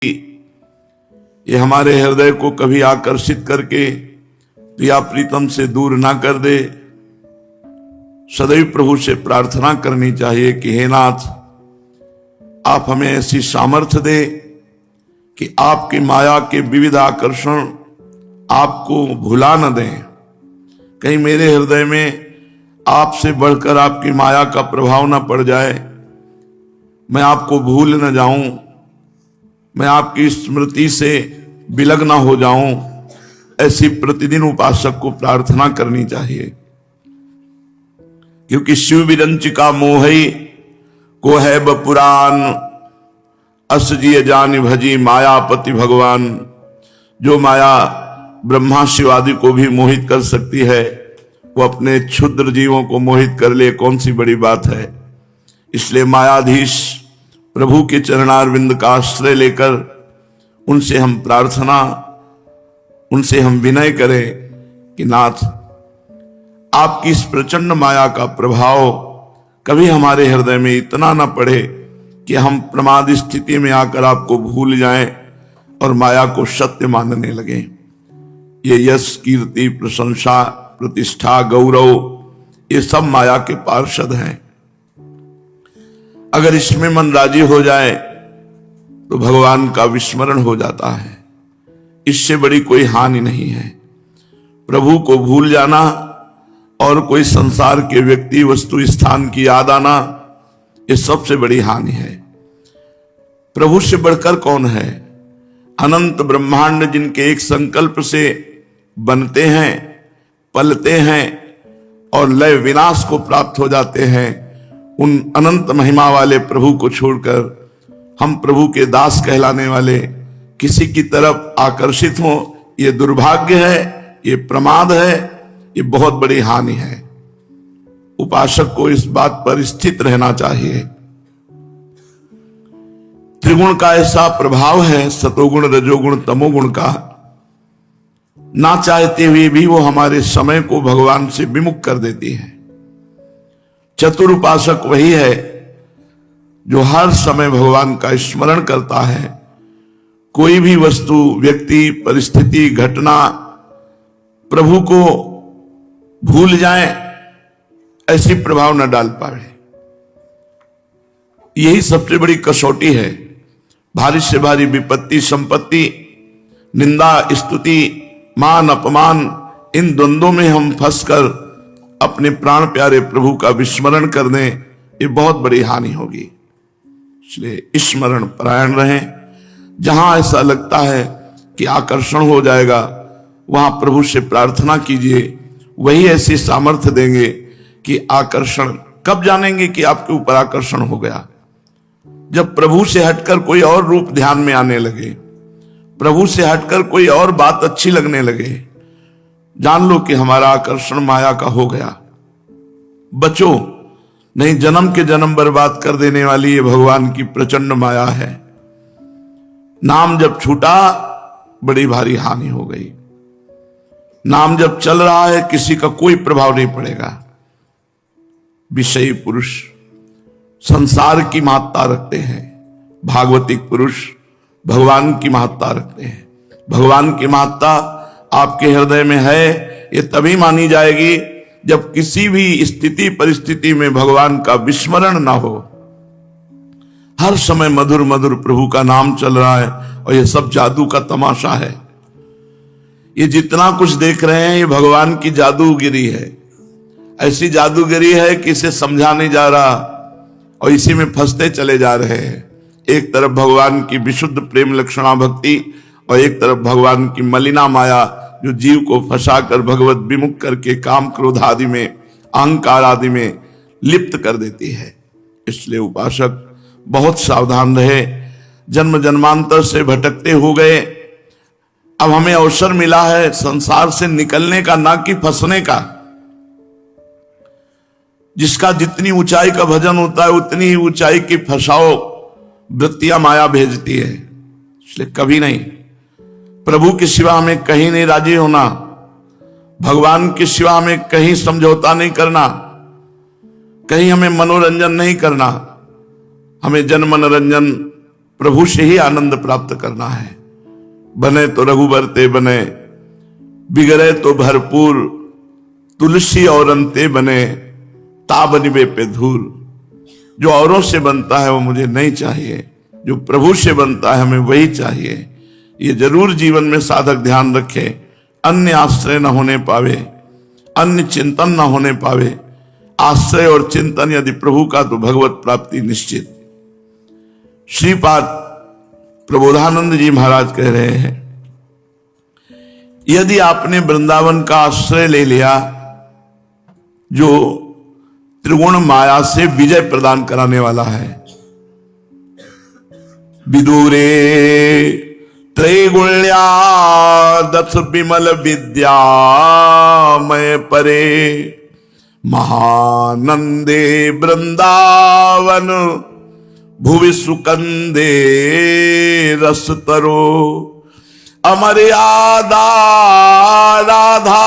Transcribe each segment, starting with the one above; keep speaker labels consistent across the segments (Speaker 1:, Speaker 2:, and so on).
Speaker 1: ये हमारे हृदय को कभी आकर्षित करके प्रिया प्रीतम से दूर ना कर दे। सदैव प्रभु से प्रार्थना करनी चाहिए कि हे नाथ, आप हमें ऐसी सामर्थ्य दे कि आपकी माया के विविध आकर्षण आपको भुला न दें। कहीं मेरे हृदय में आपसे बढ़कर आपकी माया का प्रभाव न पड़ जाए, मैं आपको भूल न जाऊं, मैं आपकी स्मृति से विलग न हो जाऊं। ऐसी प्रतिदिन उपासक को प्रार्थना करनी चाहिए, क्योंकि शिव विरंचिका मोहई को है बपुरान, असजिय जान भजी मायापति भगवान। जो माया ब्रह्मा शिव आदि को भी मोहित कर सकती है, वो अपने क्षुद्र जीवों को मोहित कर ले, कौन सी बड़ी बात है। इसलिए मायाधीश प्रभु के चरणारविंद का आश्रय लेकर उनसे हम प्रार्थना, उनसे हम विनय करें कि नाथ, आपकी इस प्रचंड माया का प्रभाव कभी हमारे हृदय में इतना न पड़े कि हम प्रमाद स्थिति में आकर आपको भूल जाएं और माया को सत्य मानने लगें। ये यश, कीर्ति, प्रशंसा, प्रतिष्ठा, गौरव, ये सब माया के पार्षद हैं। अगर इसमें मन राजी हो जाए तो भगवान का विस्मरण हो जाता है। इससे बड़ी कोई हानि नहीं है। प्रभु को भूल जाना और कोई संसार के व्यक्ति, वस्तु, स्थान की याद आना, ये सबसे बड़ी हानि है। प्रभु से बढ़कर कौन है? अनंत ब्रह्मांड जिनके एक संकल्प से बनते हैं, पलते हैं और लय विनाश को प्राप्त हो जाते हैं, उन अनंत महिमा वाले प्रभु को छोड़कर हम प्रभु के दास कहलाने वाले किसी की तरफ आकर्षित हो, ये दुर्भाग्य है, ये प्रमाद है, ये बहुत बड़ी हानि है। उपासक को इस बात पर स्थित रहना चाहिए। त्रिगुण का ऐसा प्रभाव है, सतोगुण, रजोगुण, तमोगुण का, ना चाहते हुए भी वो हमारे समय को भगवान से विमुख कर देती है। चतुर उपासक वही है जो हर समय भगवान का स्मरण करता है। कोई भी वस्तु, व्यक्ति, परिस्थिति, घटना प्रभु को भूल जाए, ऐसी प्रभाव न डाल पाए। यही सबसे बड़ी कसौटी है। भारी से भारी विपत्ति, संपत्ति, निंदा, स्तुति, मान, अपमान, इन द्वंद्वों में हम फंसकर अपने प्राण प्यारे प्रभु का विस्मरण कर दें, ये बहुत बड़ी हानि होगी। इसलिए स्मरण परायण रहें। जहां ऐसा लगता है कि आकर्षण हो जाएगा, वहां प्रभु से प्रार्थना कीजिए। वही ऐसी सामर्थ्य देंगे कि आकर्षण कब जानेंगे कि आपके ऊपर आकर्षण हो गया? जब प्रभु से हटकर कोई और रूप ध्यान में आने लगे, प्रभु से हटकर कोई और बात अच्छी लगने लगे, जान लो कि हमारा आकर्षण माया का हो गया। बचो, नहीं जन्म के जन्म बर्बाद कर देने वाली ये भगवान की प्रचंड माया है। नाम जब छूटा, बड़ी भारी हानि हो गई। नाम जब चल रहा है, किसी का कोई प्रभाव नहीं पड़ेगा। विषयी पुरुष संसार की महत्ता रखते हैं, भागवतिक पुरुष भगवान की महत्ता रखते हैं। भगवान की महत्ता आपके हृदय में है, ये तभी मानी जाएगी जब किसी भी स्थिति परिस्थिति में भगवान का विस्मरण ना हो। हर समय मधुर मधुर प्रभु का नाम चल रहा है और ये सब जादू का तमाशा है। ये जितना कुछ देख रहे हैं, ये भगवान की जादूगिरी है। ऐसी जादूगिरी है कि इसे समझा नहीं जा रहा और इसी में फंसते चले जा रहे हैं। एक तरफ भगवान की विशुद्ध प्रेम लक्षणा भक्ति और एक तरफ भगवान की मलिना माया, जो जीव को फंसाकर भगवत विमुख करके काम, क्रोध आदि में, अहंकार आदि में लिप्त कर देती है। इसलिए उपासक बहुत सावधान रहे। जन्म जन्मांतर से भटकते हो गए, अब हमें अवसर मिला है संसार से निकलने का, ना कि फंसने का। जिसका जितनी ऊंचाई का भजन होता है, उतनी ही ऊंचाई की फंसाओ वृत्तियां माया भेजती है। इसलिए कभी नहीं, प्रभु के सिवा हमें कहीं नहीं राजी होना, भगवान के सिवा हमें कहीं समझौता नहीं करना, कहीं हमें मनोरंजन नहीं करना। हमें जन मनोरंजन प्रभु से ही आनंद प्राप्त करना है। बने तो रघुबर ते बने, बिगड़े तो भरपूर, तुलसी और अंते बने, ताब निबे पे धूल। जो औरों से बनता है वो मुझे नहीं चाहिए, जो प्रभु से बनता है हमें वही चाहिए। ये जरूर जीवन में साधक ध्यान रखे, अन्य आश्रय न होने पावे, अन्य चिंतन न होने पावे। आश्रय और चिंतन यदि प्रभु का तो भगवत प्राप्ति निश्चित। श्रीपाद प्रबोधानंद जी महाराज कह रहे हैं, यदि आपने वृंदावन का आश्रय ले लिया जो त्रिगुण माया से विजय प्रदान कराने वाला है, विदुरे त्रैगुण्या दथ विमल विद्यामय परे, महानंदे वृंदावन भुवि सुकंदे रस तरो, अमर्यादा राधा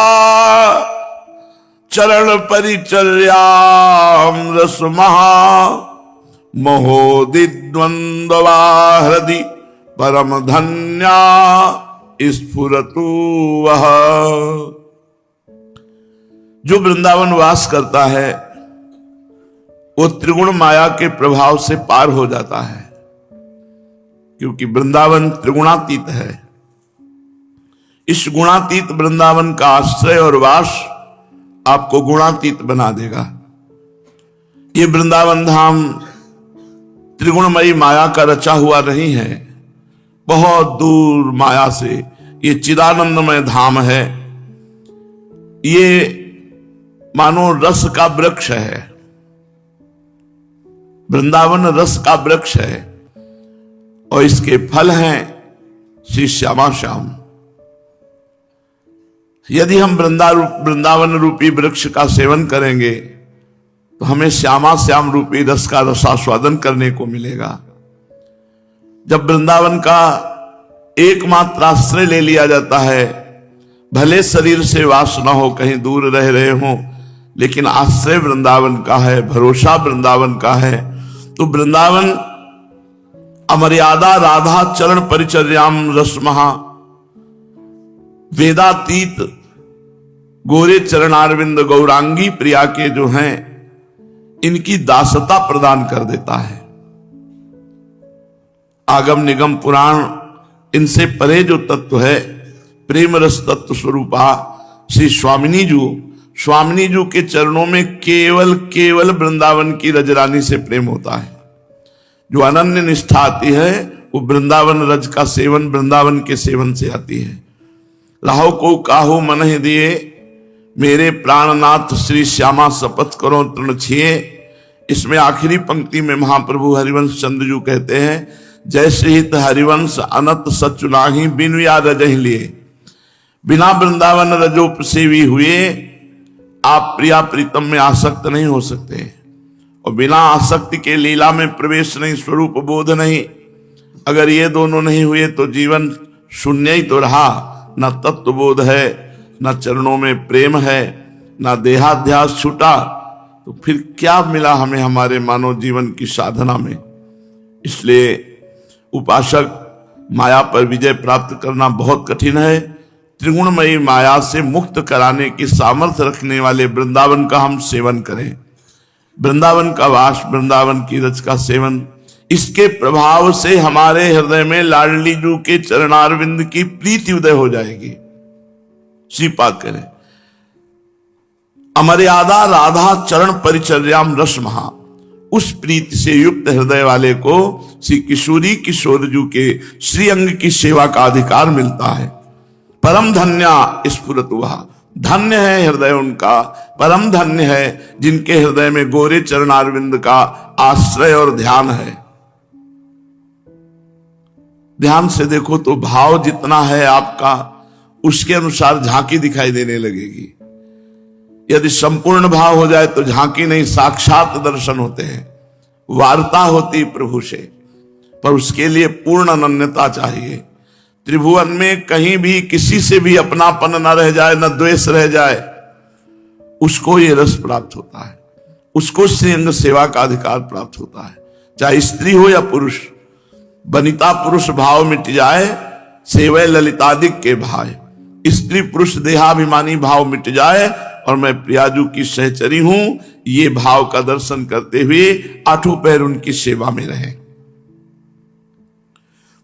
Speaker 1: चरण परिचर्याम रस महा, महोदिद्वंद्वा हृदि परम धन्या स्फुरतु वह। जो वृंदावन वास करता है वो त्रिगुण माया के प्रभाव से पार हो जाता है, क्योंकि वृंदावन त्रिगुणातीत है। इस गुणातीत वृंदावन का आश्रय और वास आपको गुणातीत बना देगा। ये वृंदावन धाम त्रिगुणमयी माया का रचा हुआ नहीं है, बहुत दूर माया से ये चिदानंदमय धाम है। ये मानो रस का वृक्ष है, वृंदावन रस का वृक्ष है और इसके फल हैं श्री श्यामा श्याम। यदि हम वृंदावन रूपी वृक्ष का सेवन करेंगे तो हमें श्यामा श्याम रूपी रस का रसास्वादन करने को मिलेगा। जब वृंदावन का एकमात्र आश्रय ले लिया जाता है, भले शरीर से वास न हो, कहीं दूर रह रहे हो, लेकिन आश्रय वृंदावन का है, भरोसा वृंदावन का है, तो वृंदावन अमर्यादा राधा चरण परिचर्याम रस महा, वेदातीत गोरे चरणारविंद गौरांगी प्रिया के जो हैं इनकी दासता प्रदान कर देता है। आगम निगम पुराण इनसे परे जो तत्व है, प्रेम रस तत्व स्वरूपा श्री स्वामिनी जू के चरणों में केवल वृंदावन की रजरानी से प्रेम होता है। जो अनन्य निष्ठा आती है वो वृंदावन रज का सेवन, वृंदावन के सेवन से आती है। राहो को काहू मन ही दिए, मेरे प्राणनाथ श्री श्यामा शपथ करो तृण छिए। इसमें आखिरी पंक्ति में महाप्रभु हरिवंश चंद्र जू कहते हैं, जैसे हित हरिवंश अनंत सच नाही बिन या रजहि लिए। बिना वृंदावन रजोप सेवी हुए आप प्रिया प्रीतम में आसक्त नहीं हो सकते, और बिना आसक्ति के लीला में प्रवेश नहीं, स्वरूप बोध नहीं। अगर ये दोनों नहीं हुए तो जीवन शून्य ही तो रहा। न तत्व बोध है, न चरणों में प्रेम है, न देहाध्यास छूटा, तो फिर क्या मिला हमें हमारे मानव जीवन की साधना में। इसलिए उपासक माया पर विजय प्राप्त करना बहुत कठिन है। त्रिगुणमयी माया से मुक्त कराने की सामर्थ्य रखने वाले वृंदावन का हम सेवन करें। वृंदावन का वास, वृंदावन की रज का सेवन, इसके प्रभाव से हमारे हृदय में लाडली जू के चरणारविंद की प्रीति उदय हो जाएगी। श्रीपाद करें, अमर्यादा राधा चरण परिचर्याम रस महा। उस प्रीति से युक्त हृदय वाले को श्री किशोरी किशोर जू के श्री अंग की सेवा का अधिकार मिलता है। परम धन्या स्फुरत हुआ, धन्य है हृदय उनका, परम धन्य है जिनके हृदय में गोरे चरणारविंद का आश्रय और ध्यान है। ध्यान से देखो तो भाव जितना है आपका, उसके अनुसार झांकी दिखाई देने लगेगी। यदि संपूर्ण भाव हो जाए तो झांकी नहीं, साक्षात दर्शन होते हैं, वार्ता होती प्रभु से। पर उसके लिए पूर्ण अनन्यता चाहिए। त्रिभुवन में कहीं भी किसी से भी अपनापन न रह जाए, न द्वेष रह जाए, उसको ये रस प्राप्त होता है, उसको श्रीअंग सेवा का अधिकार प्राप्त होता है। चाहे स्त्री हो या पुरुष, वनिता पुरुष भाव मिट जाए, सेवै ललितादिक के भाई। स्त्री पुरुष देहाभिमानी भाव मिट जाए और मैं प्रियाजू की सहचरी हूं, ये भाव का दर्शन करते हुए आठों पैर उनकी सेवा में रहे।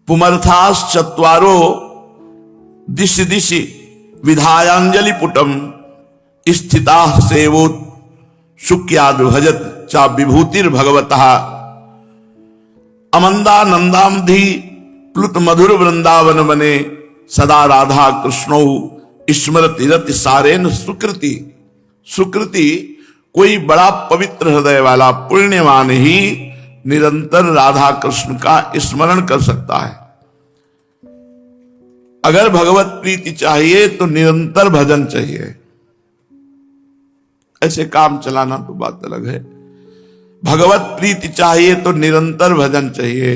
Speaker 1: पुमर्थास चत्वारो दिश दिशि विधायांजलि पुटम स्थिता सेवो शुक्याद भजत चा विभूतिर भगवतः अमंदा नंदामधि प्लुत मधुर वृंदावन बने सदा राधा कृष्णो स्मृति रति सारेन सुकृति। सुकृति कोई बड़ा पवित्र हृदय वाला पुण्यवान ही निरंतर राधा कृष्ण का स्मरण कर सकता है। अगर भगवत प्रीति चाहिए तो निरंतर भजन चाहिए। ऐसे काम चलाना तो बात अलग है। भगवत प्रीति चाहिए तो निरंतर भजन चाहिए,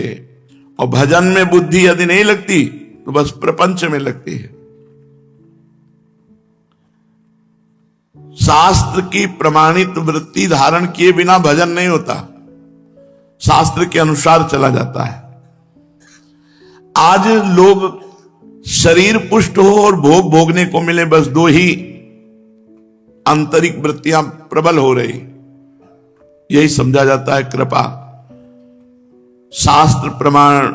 Speaker 1: और भजन में बुद्धि यदि नहीं लगती तो बस प्रपंच में लगती है। शास्त्र की प्रमाणित वृत्ति धारण किए बिना भजन नहीं होता, शास्त्र के अनुसार चला जाता है। आज लोग शरीर पुष्ट हो और भोग भोगने को मिले, बस दो ही आंतरिक वृत्तियां प्रबल हो रही, यही समझा जाता है कृपा। शास्त्र प्रमाण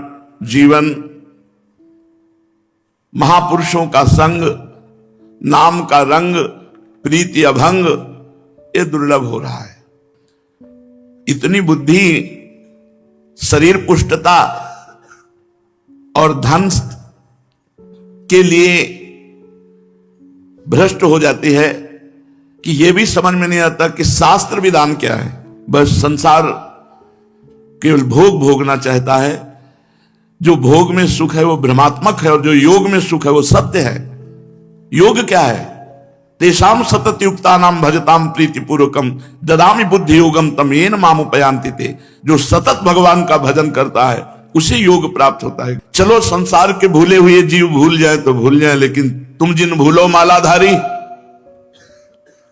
Speaker 1: जीवन, महापुरुषों का संग, नाम का रंग, प्रीति अभंग, ये दुर्लभ हो रहा है। इतनी बुद्धि शरीर पुष्टता और धन के लिए भ्रष्ट हो जाती है कि यह भी समझ में नहीं आता कि शास्त्र विधान क्या है। बस संसार केवल भोग भोगना चाहता है। जो भोग में सुख है वो भ्रमात्मक है, और जो योग में सुख है वो सत्य है। योग क्या है? तेषाम सतत युक्ता नाम भजताम प्रीति पूर्वकम ददामि बुद्धि योगम तम येन माम उपयांति ते। जो सतत भगवान का भजन करता है उसे योग प्राप्त होता है। चलो संसार के भूले हुए जीव भूल जाए तो भूल जाए, लेकिन तुम जिन भूलो मालाधारी,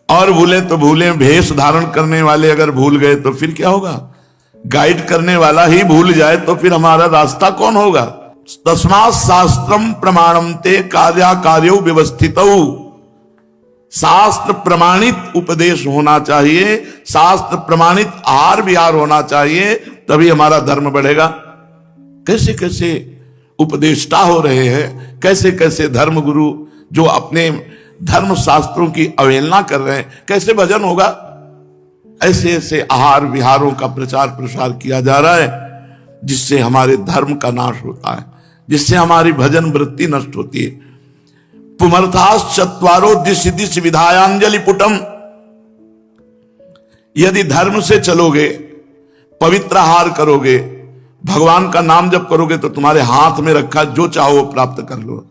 Speaker 1: और भूले तो भूले, भेष धारण करने वाले अगर भूल गए तो फिर क्या होगा? गाइड करने वाला ही भूल जाए तो फिर हमारा रास्ता कौन होगा? तस्मात् शास्त्रम प्रमाणम ते कार्या कार्यो व्यवस्थितौ। शास्त्र प्रमाणित उपदेश होना चाहिए, शास्त्र प्रमाणित आहार विहार होना चाहिए, तभी हमारा धर्म बढ़ेगा। कैसे कैसे उपदेष्टा हो रहे हैं, कैसे कैसे धर्म गुरु जो अपने धर्म शास्त्रों की अवहेलना कर रहे हैं, कैसे भजन होगा? ऐसे ऐसे आहार विहारों का प्रचार प्रसार किया जा रहा है जिससे हमारे धर्म का नाश होता है, जिससे हमारी भजन वृत्ति नष्ट होती है। पुमर्थास चत्वारो दिश दिश विधायांजलि पुटम। यदि धर्म से चलोगे, पवित्र आहार करोगे, भगवान का नाम जप करोगे तो तुम्हारे हाथ में रखा जो चाहो वो प्राप्त कर लो।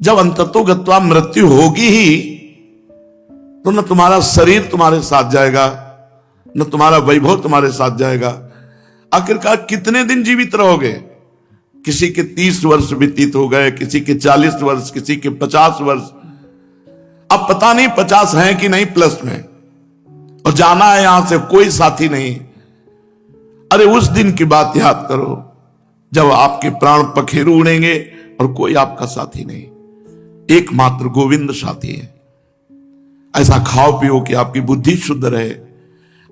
Speaker 1: जब अंततो गत्वा मृत्यु होगी ही तो न तुम्हारा शरीर तुम्हारे साथ जाएगा, न तुम्हारा वैभव तुम्हारे साथ जाएगा। आखिरकार कितने दिन जीवित रहोगे? किसी के 30 वर्ष व्यतीत हो गए, किसी के 40 वर्ष, किसी के 50 वर्ष। अब पता नहीं 50 हैं कि नहीं प्लस में, और जाना है यहां से, कोई साथी नहीं। अरे उस दिन की बात याद करो जब आपके प्राण पखेरु उड़ेंगे और कोई आपका साथी नहीं, एकमात्र गोविंद साथी है। ऐसा खाओ पियो कि आपकी बुद्धि शुद्ध रहे,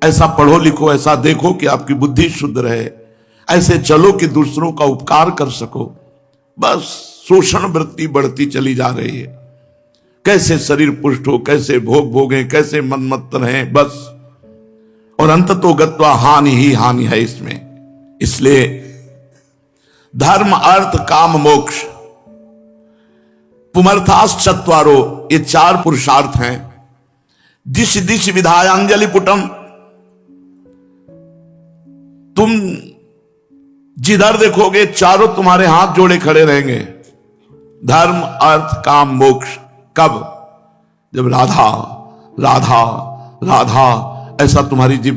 Speaker 1: ऐसा पढ़ो लिखो, ऐसा देखो कि आपकी बुद्धि शुद्ध रहे, ऐसे चलो कि दूसरों का उपकार कर सको। बस शोषण वृत्ति बढ़ती चली जा रही है। कैसे शरीर पुष्ट हो, कैसे भोग भोगे, कैसे मनमत्त रहें, बस। और अंततो गत्वा हानि ही हानि है इसमें। इसलिए धर्म अर्थ काम मोक्ष पुमर्थास चत्वारो, ये 4 पुरुषार्थ हैं। दिश दिश विधायांजलि पुटम। तुम जिधर देखोगे चारों तुम्हारे हाथ जोड़े खड़े रहेंगे। धर्म अर्थ काम मोक्ष। कब? जब राधा राधा राधा ऐसा तुम्हारी जिभ